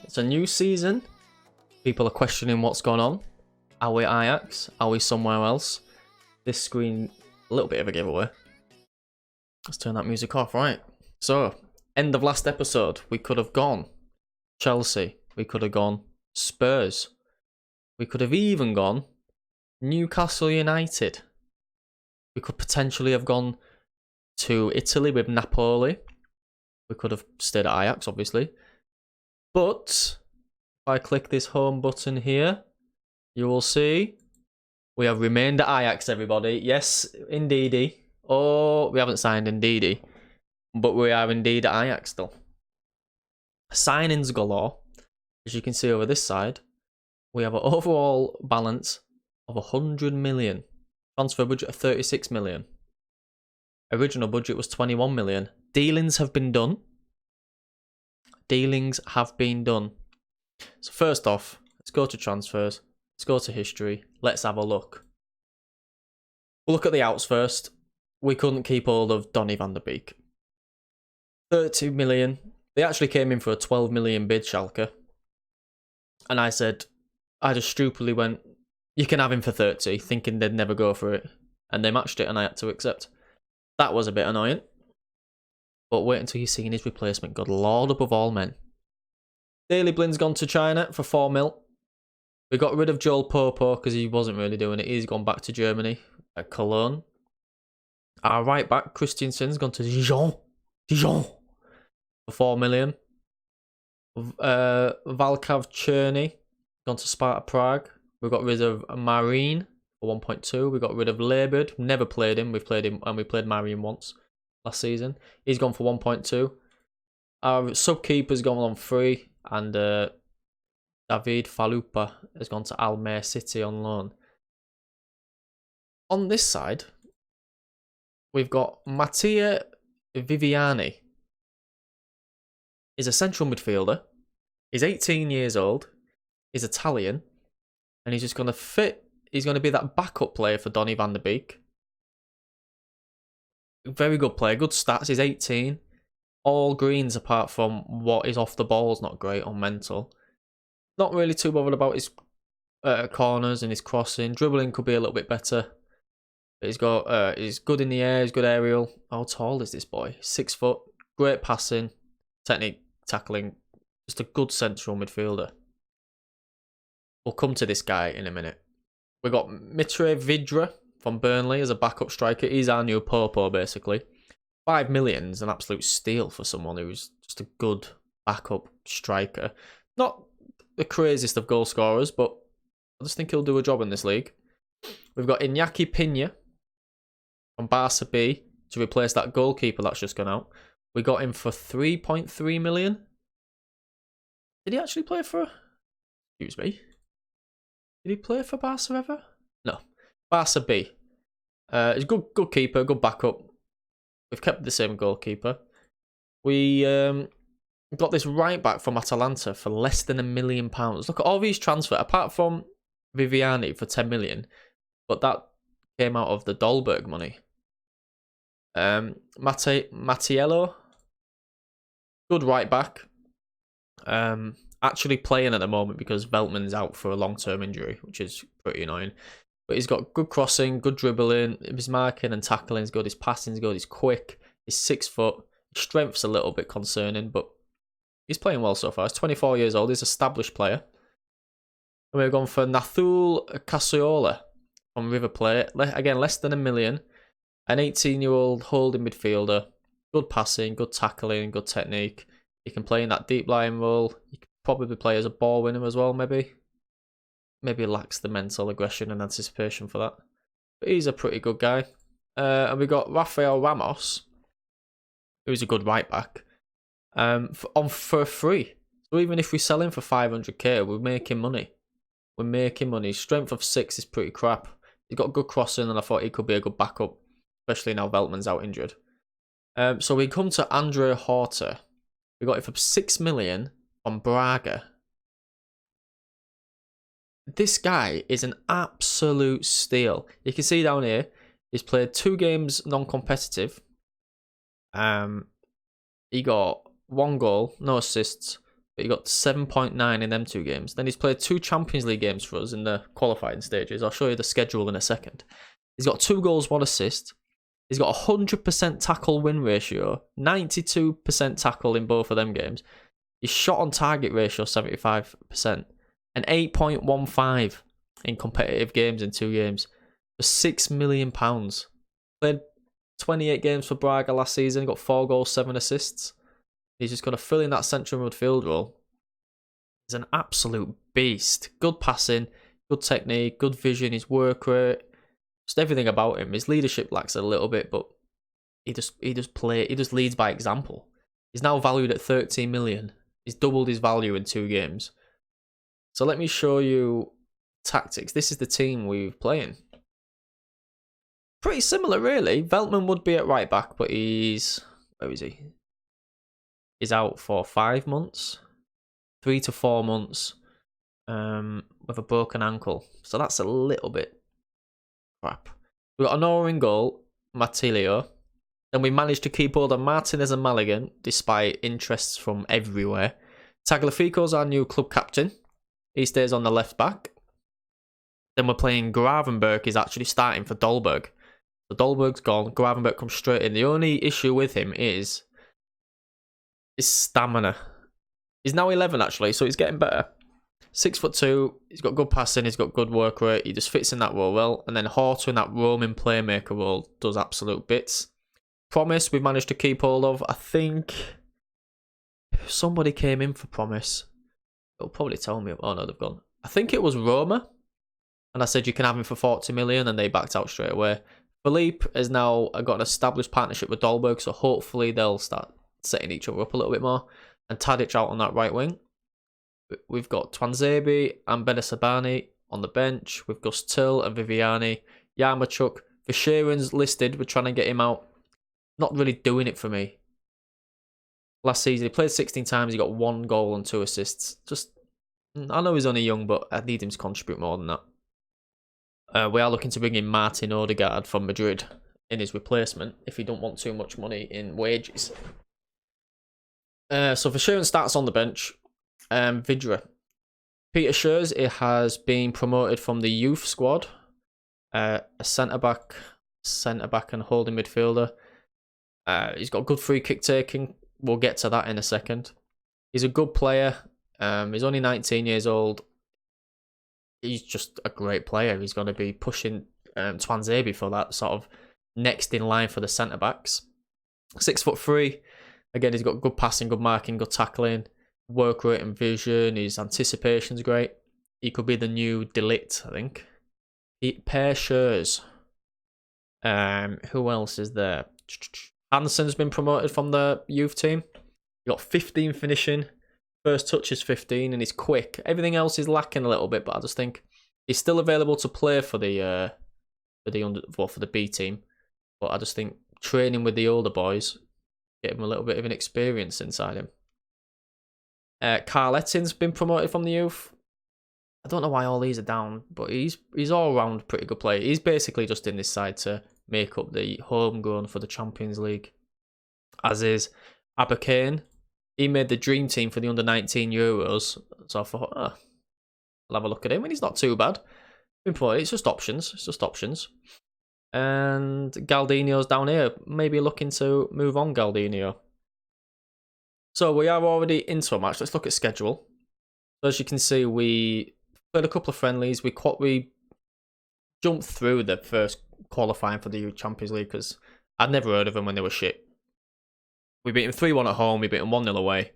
It's a new season. People are questioning what's going on. Are we Ajax? Are we somewhere else? This screen, a little bit of a giveaway. Let's turn that music off, right? So, end of last episode, we could have gone Chelsea. We could have gone Spurs. We could have even gone Newcastle United. We could potentially have gone to Italy with Napoli. We could have stayed at Ajax, obviously. But if I click this home button here, you will see we have remained at Ajax, everybody. Yes, indeedy. Oh, we haven't signed indeedy. But we are indeed at Ajax still. Signings galore. As you can see over this side, we have an overall balance of 100 million. Transfer budget of 36 million. Original budget was 21 million. Dealings have been done. Dealings have been done. So first off, let's go to transfers. Let's go to history. Let's have a look. We'll look at the outs first. We couldn't keep hold of Donny van der Beek. 32 million. They actually came in for a 12 million bid, Schalke. And I just stupidly went, you can have him for 30, thinking they'd never go for it. And they matched it and I had to accept. That was a bit annoying. But wait until you've seen his replacement. Good Lord above all men. Daley Blind's gone to China for 4 mil. We got rid of Joel Popo because he wasn't really doing it. He's gone back to Germany at Cologne. Our right back, Christiansen's gone to Dijon for 4 million. Valkav Cherny gone to Sparta Prague. We got rid of Marine for 1.2. We got rid of Laberd. Never played him. We played Marine once last season. He's gone for 1.2. Our sub-keeper's gone on free, and David Falupa has gone to Almere City on loan. On this side, we've got Mattia Viviani. He's a central midfielder. He's 18 years old. He's Italian. And he's just going to fit. He's going to be that backup player for Donny van der Beek. Very good player. Good stats. He's 18. All greens apart from what is off the ball is not great on mental. Not really too bothered about his corners and his crossing. Dribbling could be a little bit better. But he's good in the air. He's good aerial. How tall is this boy? 6 foot. Great passing. Technique, tackling. Just a good central midfielder. We'll come to this guy in a minute. We've got Mitre Vidra from Burnley as a backup striker. He's our new Popo, basically. 5 million is an absolute steal for someone who's just a good backup striker. Not the craziest of goal scorers, but I just think he'll do a job in this league. We've got Iñaki Pina from Barca B to replace that goalkeeper that's just gone out. We got him for 3.3 million. Did he actually play for... Excuse me. Did he play for Barca ever? No. Barca B. He's a good keeper, good backup. We've kept the same goalkeeper. We got this right back from Atalanta for less than £1 million. Look at all these transfers, apart from Viviani for 10 million. But that came out of the Dolberg money. Mattiello. Good right back. Actually playing at the moment because Veltman's out for a long-term injury, which is pretty annoying. But he's got good crossing, good dribbling. His marking and tackling is good. His passing is good. He's quick. He's 6 foot. His strength's a little bit concerning, but he's playing well so far. He's 24 years old. He's an established player. And we've gone for Nathul Casiola from River Plate. Again, less than £1 million. An 18-year-old holding midfielder. Good passing, good tackling, good technique. He can play in that deep line role. He could probably play as a ball winner as well, maybe. Maybe lacks the mental aggression and anticipation for that. But he's a pretty good guy. And we got Rafael Ramos, who's a good right back, for free. So even if we sell him for 500k, we're making money. We're making money. Strength of 6 is pretty crap. He's got good crossing, and I thought he could be a good backup, especially now Veltman's out injured. So we come to Andre Horta. We got it for 6 million from Braga. This guy is an absolute steal. You can see down here, he's played 2 games non-competitive. He got 1 goal, no assists, but he got 7.9 in them 2 games. Then he's played 2 Champions League games for us in the qualifying stages. I'll show you the schedule in a second. He's got 2 goals, 1 assist. He's got a 100% tackle win ratio, 92% tackle in both of them games. His shot on target ratio, 75%, and 8.15 in competitive games in 2 games for £6 million. Played 28 games for Braga last season, got 4 goals, 7 assists. He's just going to fill in that central midfield role. He's an absolute beast. Good passing, good technique, good vision, his work rate. Just everything about him. His leadership lacks a little bit, but he just leads by example. He's now valued at 13 million. He's doubled his value in 2 games. So let me show you tactics. This is the team we're playing. Pretty similar, really. Veltman would be at right back, but where is he? He's out for 5 months, 3 to 4 months, with a broken ankle. So that's a little bit crap. We got Honor in goal, Matilio. Then we managed to keep hold of Martinez and Maligan, despite interests from everywhere. Tagliafico's our new club captain. He stays on the left back. Then we're playing Gravenberg. He's actually starting for Dolberg. So Dolberg's gone. Gravenberg comes straight in. The only issue with him is his stamina. He's now 11 actually, so he's getting better. 6'2", he's got good passing, he's got good work rate, he just fits in that role well. And then Horta in that roaming playmaker role does absolute bits. Promise we've managed to keep hold of. I think somebody came in for Promise. They'll probably tell me. Oh no, they've gone. I think it was Roma. And I said you can have him for 40 million and they backed out straight away. Philippe has now got an established partnership with Dolberg, so hopefully they'll start setting each other up a little bit more. And Tadic out on that right wing. We've got Twanzebe and Benesabani on the bench with Gus Till and Viviani. Yarmachuk. Visharen's listed. We're trying to get him out. Not really doing it for me. Last season, he played 16 times. He got 1 goal and 2 assists. I know he's only young, but I need him to contribute more than that. We are looking to bring in Martin Odegaard from Madrid in his replacement if he don't want too much money in wages. So Verschuren starts on the bench. Vidra. Peter Schurz, it has been promoted from the youth squad. A centre-back and holding midfielder. He's got good free kick taking. We'll get to that in a second. He's a good player. He's only 19 years old. He's just a great player. He's going to be pushing Twanzebe for that sort of next in line for the centre-backs. 6'3". Again, he's got good passing, good marking, good tackling. Work rate and vision. His anticipation's great. He could be the new Delit, I think. Pastures. Who else is there? Hansen's been promoted from the youth team. He got 15 finishing. First touch is 15 and he's quick. Everything else is lacking a little bit, but I just think he's still available to play for the B team. But I just think training with the older boys, get him a little bit of an experience inside him. Carl Etting's been promoted from the youth. I don't know why all these are down, but he's all round pretty good player. He's basically just in this side to make up the homegrown for the Champions League. As is Abakane. He made the dream team for the under-19 Euros. So I thought, I'll have a look at him. And he's not too bad. Been promoted. It's just options. And Galdinio's down here. Maybe looking to move on Galdinio. So we are already into a match. Let's look at schedule. So as you can see, we played a couple of friendlies. We jumped through the first qualifying for the Champions League because I'd never heard of them when they were shit. We beat them 3-1 at home. We beat them 1-0 away.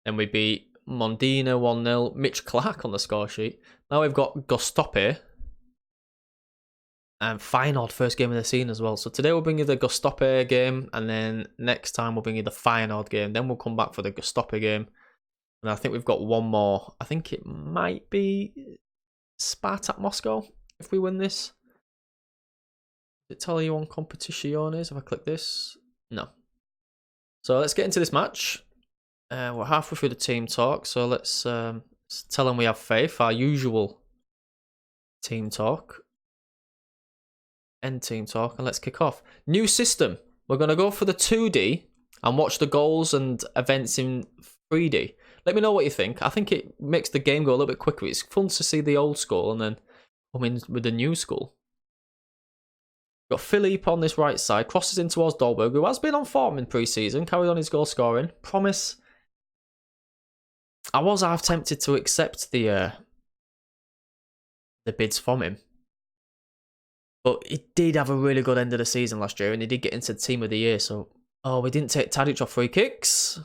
Then we beat Mondina 1-0. Mitch Clark on the score sheet. Now we've got Gostope. And Feyenoord, first game of the season as well. So today we'll bring you the Gostope game. And then next time we'll bring you the Feyenoord game. Then we'll come back for the Gostope game. And I think we've got one more. I think it might be Spartak Moscow if we win this. Does it tell you on competiciones if I click this? No. So let's get into this match. We're halfway through the team talk. So let's tell them we have faith. Our usual team talk. End team talk. And let's kick off. New system. We're going to go for the 2D and watch the goals and events in 3D. Let me know what you think. I think it makes the game go a little bit quicker. It's fun to see the old school and then come in with the new school. Got Philippe on this right side, crosses in towards Dolberg, who has been on form in pre-season, carried on his goal scoring. Promise. I was half tempted to accept the bids from him. But he did have a really good end of the season last year, and he did get into the team of the year, so... Oh, we didn't take Tadic off free kicks.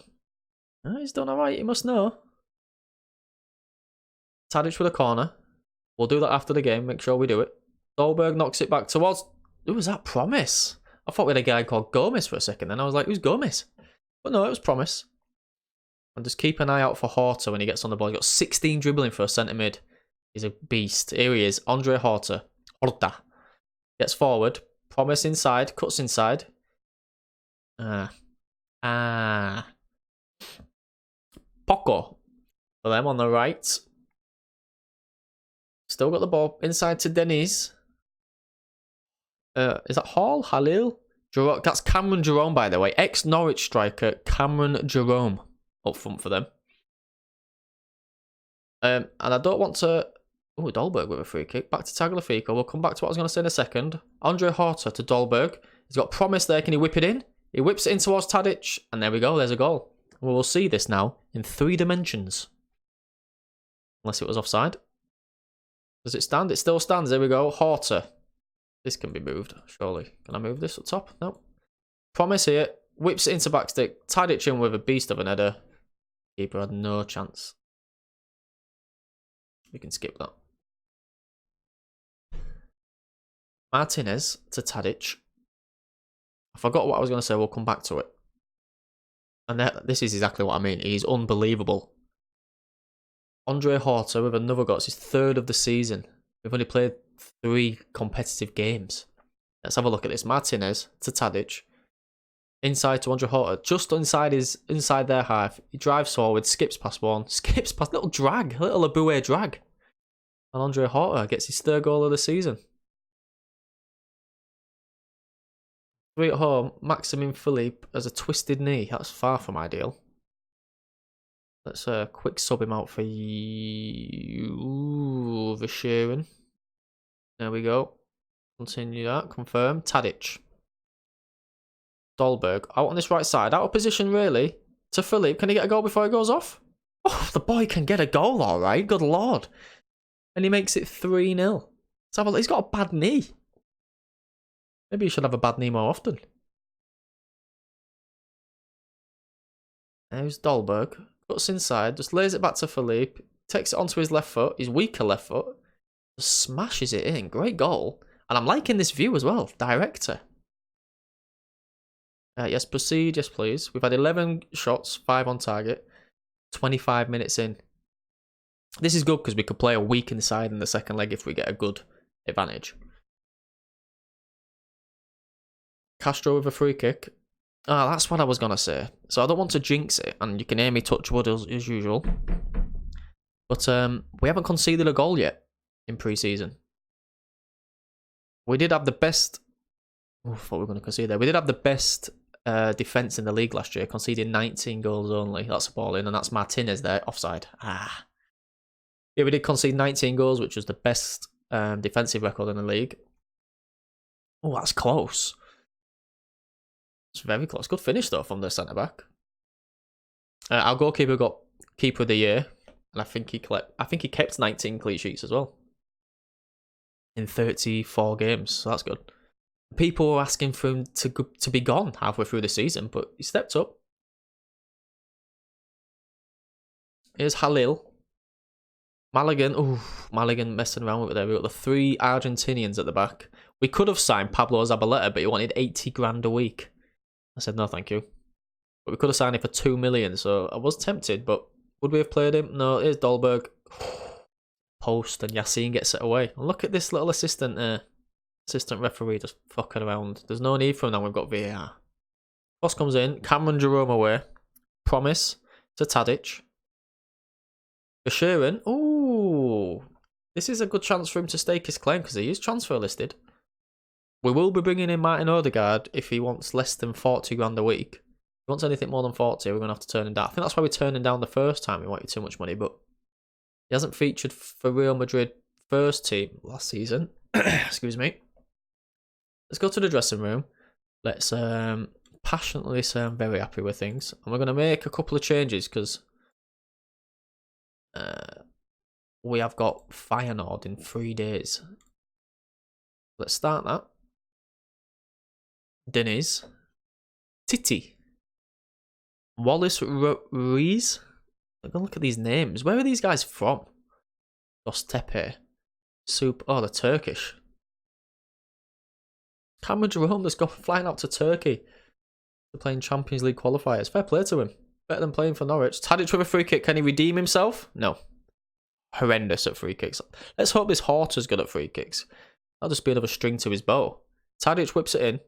Oh, he's done alright, he must know. Tadic with a corner. We'll do that after the game, make sure we do it. Dolberg knocks it back towards... Who was that? Promise? I thought we had a guy called Gomez for a second, then I was like, who's Gomez? But no, it was Promise. And just keep an eye out for Horta when he gets on the ball. He's got 16 dribbling for a centre mid. He's a beast. Here he is, Andre Horta. Horta. Gets forward. Promise inside, cuts inside. Poco for them on the right. Still got the ball inside to Deniz. Is that Hall? Halil? Jerome, that's Cameron Jerome, by the way. Ex-Norwich striker Cameron Jerome up front for them. And I don't want to... Oh, Dolberg with a free kick. Back to Tagliafico. We'll come back to what I was going to say in a second. Andre Horta to Dolberg. He's got Promise there. Can he whip it in? He whips it in towards Tadic. And there we go. There's a goal. We will see this now in 3 dimensions. Unless it was offside. Does it stand? It still stands. There we go. Horta. This can be moved, surely. Can I move this up top? No. Promise here. Whips it into backstick. Tadic in with a beast of an header. Keeper had no chance. We can skip that. Martinez to Tadic. I forgot what I was going to say. We'll come back to it. And this is exactly what I mean. He's unbelievable. Andre Horta with another goal. It's his 3rd of the season. We've only played 3 competitive games. Let's have a look at this. Martinez to Tadic. Inside to Andre Horta. Just inside their half. He drives forward, skips past one. Skips past, little drag. Little Aboué drag. And Andre Horta gets his 3rd goal of the season. 3 at home. Maximin Philippe has a twisted knee. That's far from ideal. Let's quick sub him out for you. Verschuren. There we go. Continue that. Confirm. Tadic. Dolberg. Out on this right side. Out of position, really. To Philippe. Can he get a goal before he goes off? Oh, the boy can get a goal, all right. Good lord. And he makes it 3-0. Let's have a look. He's got a bad knee. Maybe he should have a bad knee more often. There's Dolberg. Cuts inside. Just lays it back to Philippe. Takes it onto his left foot. His weaker left foot. Just smashes it in. Great goal. And I'm liking this view as well. Director. Yes, proceed. Yes, please. We've had 11 shots. 5 on target. 25 minutes in. This is good because we could play a weak inside in the second leg if we get a good advantage. Castro with a free kick. Ah, that's what I was going to say. So I don't want to jinx it, and you can hear me touch wood as usual. But we haven't conceded a goal yet in pre-season. We did have the best... Oh, I thought we were going to concede there. We did have the best defence in the league last year, conceding 19 goals only. That's a ball in, and that's Martinez there, offside. Ah. Yeah, we did concede 19 goals, which was the best defensive record in the league. Oh, that's close. It's very close. Good finish, though, from the centre-back. Our goalkeeper got Keeper of the Year, and I think he kept 19 clean sheets as well. In 34 games, so that's good. People were asking for him to be gone halfway through the season, but he stepped up. Here's Halil. Maligan. Ooh, Maligan messing around with it there. We've got the 3 Argentinians at the back. We could have signed Pablo Zabaleta, but he wanted 80 grand a week. I said, no, thank you. But we could have signed him for 2 million, so I was tempted, but would we have played him? No, here's Dolberg. Post, and Yassine gets it away. And look at this little assistant referee just fucking around. There's no need for him now, we've got VAR. Cross comes in, Cameron Jerome away. Promise to Tadic. Verschuren. Ooh. This is a good chance for him to stake his claim because he is transfer listed. We will be bringing in Martin Odegaard if he wants less than 40 grand a week. he wants anything more than 40, we're going to have to turn him down. I think that's why we turned him down the first time. We wanted too much money, but he hasn't featured for Real Madrid first team last season. Excuse me. Let's go to the dressing room. Let's passionately say I'm very happy with things. And we're going to make a couple of changes because we have got Feyenoord in 3 days. Let's start that. Deniz. Titi. Wallace Ruiz. Look at these names. Where are these guys from? Gostepe. Soup. Oh, they're Turkish. Cameron Jerome that's gone flying out to Turkey. They're playing Champions League qualifiers. Fair play to him. Better than playing for Norwich. Tadic with a free kick. Can he redeem himself? No. Horrendous at free kicks. Let's hope this Horta's good at free kicks. That'll just be another string to his bow. Tadic whips it in.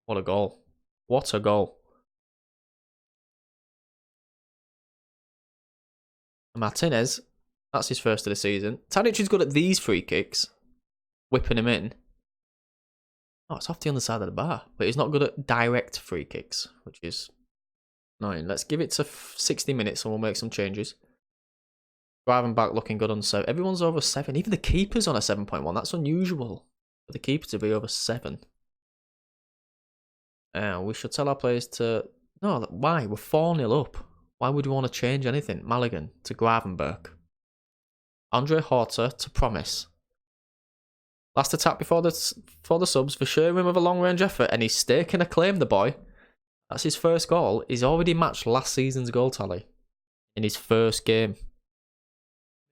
What a goal. What a goal. Martinez. That's his first of the season. Tadic is good at these free kicks. Whipping him in. Oh, it's off the other side of the bar. But he's not good at direct free kicks, which is annoying. Let's give it to 60 minutes and we'll make some changes. Gravenbach looking good on 7. Everyone's over 7. Even the keeper's on a 7.1. That's unusual for the keeper to be over 7. We should tell our players to... No, why? We're 4-0 up. Why would we want to change anything? Maligan to Gravenberg. Andre Horta to Promise. Last attack before the subs. Verschuren with a long-range effort, and he's staking a claim, the boy. That's his first goal. He's already matched last season's goal tally in his first game.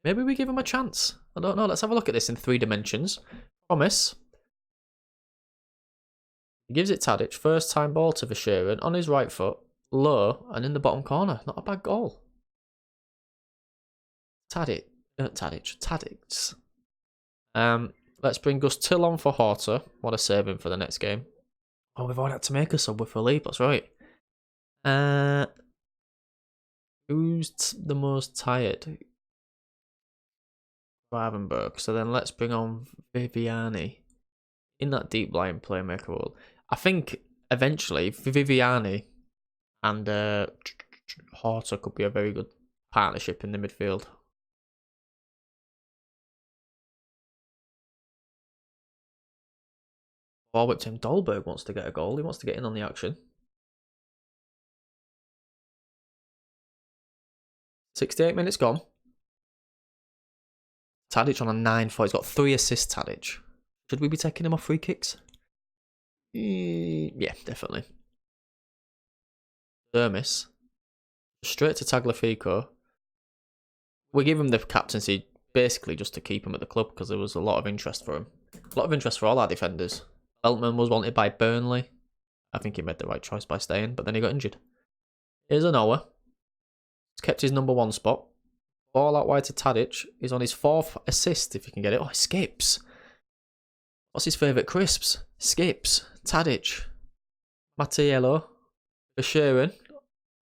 Maybe we give him a chance. I don't know. Let's have a look at this in 3 dimensions. Promise. He gives it Tadic. First time ball to Verschuren on his right foot. Low and in the bottom corner. Not a bad goal. Tadic. Let's bring Gus Till on for Horta. What a saving for the next game. Oh, we've already had to make a sub with Philippe. That's right. Who's the most tired? Gravenberg. So then let's bring on Viviani in that deep line playmaker role. I think eventually Viviani and Horta could be a very good partnership in the midfield. Forward Tim Dolberg wants to get a goal. He wants to get in on the action. 68 minutes gone. Tadic on a 9-4. He's got 3 assists, Tadic. Should we be taking him off free kicks? Yeah, definitely. Dermis. Straight to Tagliafico. We give him the captaincy basically just to keep him at the club because there was a lot of interest for him. A lot of interest for all our defenders. Beltman was wanted by Burnley. I think he made the right choice by staying, but then he got injured. Here's Anoa. He's kept his number 1 spot. Ball out wide to Tadic. He's on his 4th assist, if you can get it. Oh, escapes. What's his favourite crisps? Skips. Tadic. Mattiello. Verschuren.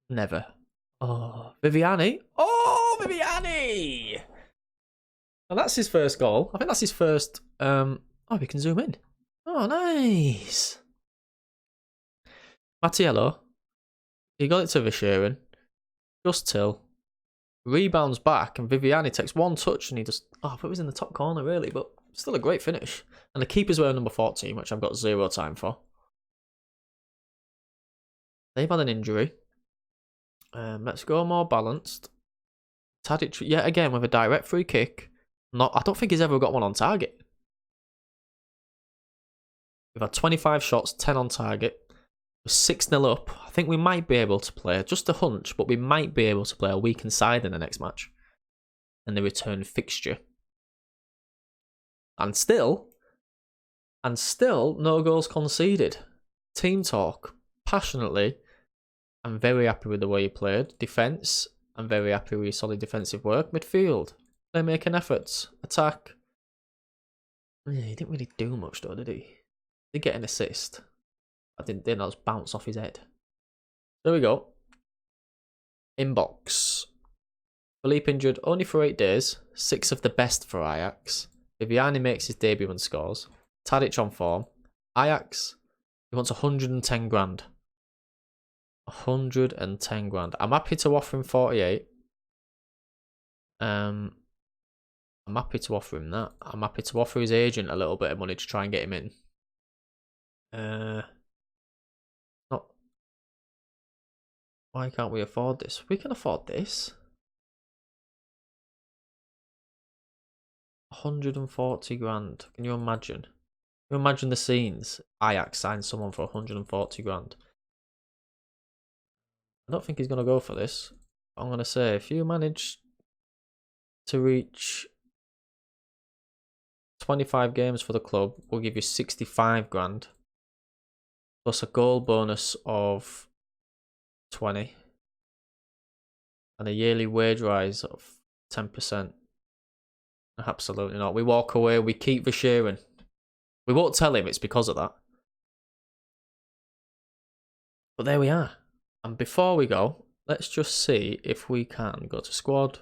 Never. Oh, Viviani. Oh, Viviani! And that's his first goal. I think that's his first... Oh, we can zoom in. Oh, nice. Mattiello. He got it to Verschuren. Just Till. Rebounds back and Viviani takes 1 touch and he just... Oh, I thought it was in the top corner really, but still a great finish. And the keeper's wearing number 14, which I've got 0 time for. They've had an injury. Let's go more balanced. Tadic, yet again, with a direct free kick. I don't think he's ever got one on target. We've had 25 shots, 10 on target. We're 6-0 up. I think we might be able to play, just a hunch, but we might be able to play a weakened side in the next match. And the return fixture. And still, no goals conceded. Team talk. Passionately, I'm very happy with the way he played. Defence, I'm very happy with his solid defensive work. Midfield, playmaking efforts. Attack. Yeah, he didn't really do much though, did he? Did get an assist. I didn't just bounce off his head. There we go. Inbox. Philippe injured only for 8 days. 6 of the best for Ajax. Viviani makes his debut and scores. Tadic on form. Ajax, he wants 110 grand. 110 grand. I'm happy to offer him 48. I'm happy to offer him that. I'm happy to offer his agent a little bit of money to try and get him in. Not. Why can't we afford this? We can afford this. 140 grand. Can you imagine? Can you imagine the scenes? Ajax signed someone for 140 grand. I don't think he's going to go for this. I'm going to say if you manage to reach 25 games for the club, we'll give you 65 grand. Plus a goal bonus of 20. And a yearly wage rise of 10%. Absolutely not. We walk away, we keep Visharin. We won't tell him it's because of that. But there we are. And before we go, let's just see if we can go to squad.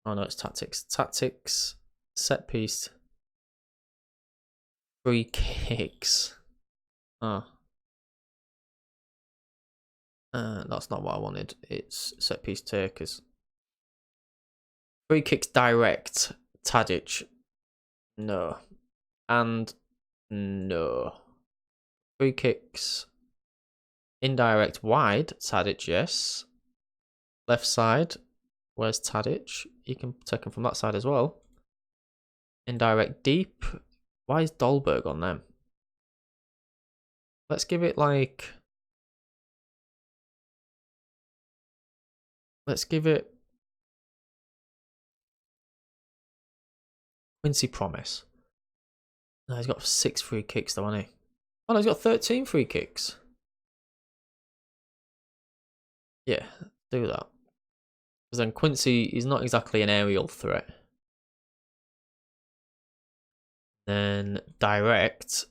Oh no, it's tactics. Tactics, set piece, free kicks. Oh. That's not what I wanted. It's set piece takers. Free kicks direct. Tadic. No. And no. Free kicks indirect wide. Tadic, yes. Left side. Where's Tadic? You can take him from that side as well. Indirect deep. Why is Dolberg on them? Let's give it like... Let's give it... Quincy Promise. No, he's got 6 free kicks though, hasn't he? Oh no, he's got 13 free kicks. Yeah, do that. Because then Quincy is not exactly an aerial threat. Then direct.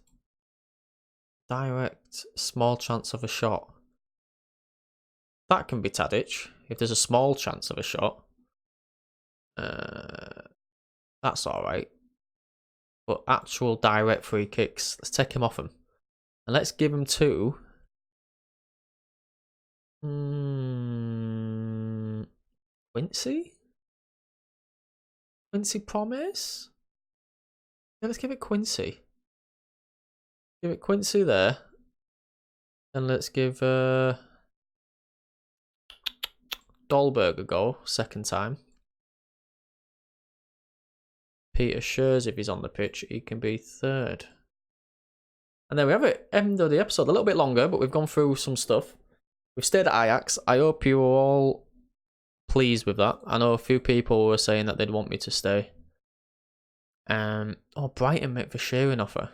Direct, small chance of a shot. That can be Tadic, if there's a small chance of a shot. That's alright. But actual direct free kicks, let's take him off him. And let's give him to... Quincy? Quincy Promise? Yeah, let's give it Quincy. Give it Quincy there. And let's give Dolberg a go, second time. Peter Schurz, if he's on the pitch, he can be third. And there we have it. End of the episode. A little bit longer, but we've gone through some stuff. We've stayed at Ajax. I hope you were all pleased with that. I know a few people were saying that they'd want me to stay. Oh, Brighton make Visharin offer.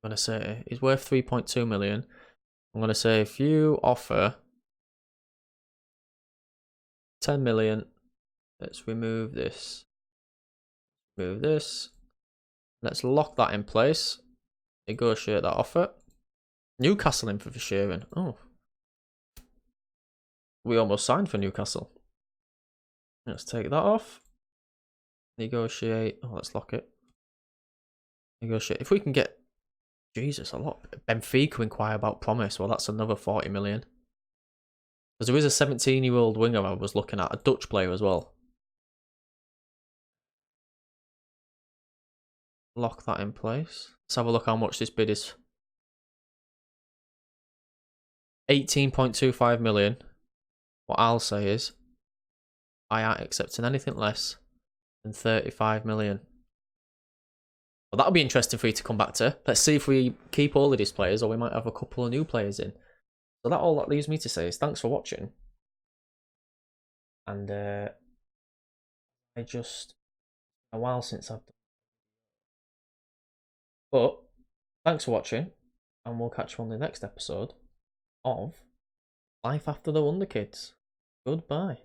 I'm going to say he's worth 3.2 million. I'm going to say if you offer 10 million, let's remove this. Remove this. Let's lock that in place. Negotiate that offer. Newcastle in for Visharin. Oh. We almost signed for Newcastle. Let's take that off. Negotiate. Oh, let's lock it. Negotiate. If we can get... Jesus, a lot. Benfica inquire about Promise. Well, that's another 40 million. Because there is a 17-year-old winger I was looking at. A Dutch player as well. Lock that in place. Let's have a look how much this bid is. 18.25 million. What I'll say is, I aren't accepting anything less than 35 million. Well, that'll be interesting for you to come back to. Let's see if we keep all of these players or we might have a couple of new players in. So all that leaves me to say is thanks for watching. And I just... a while since I've done. But thanks for watching. And we'll catch you on the next episode of Life After the Wonder Kids. Goodbye.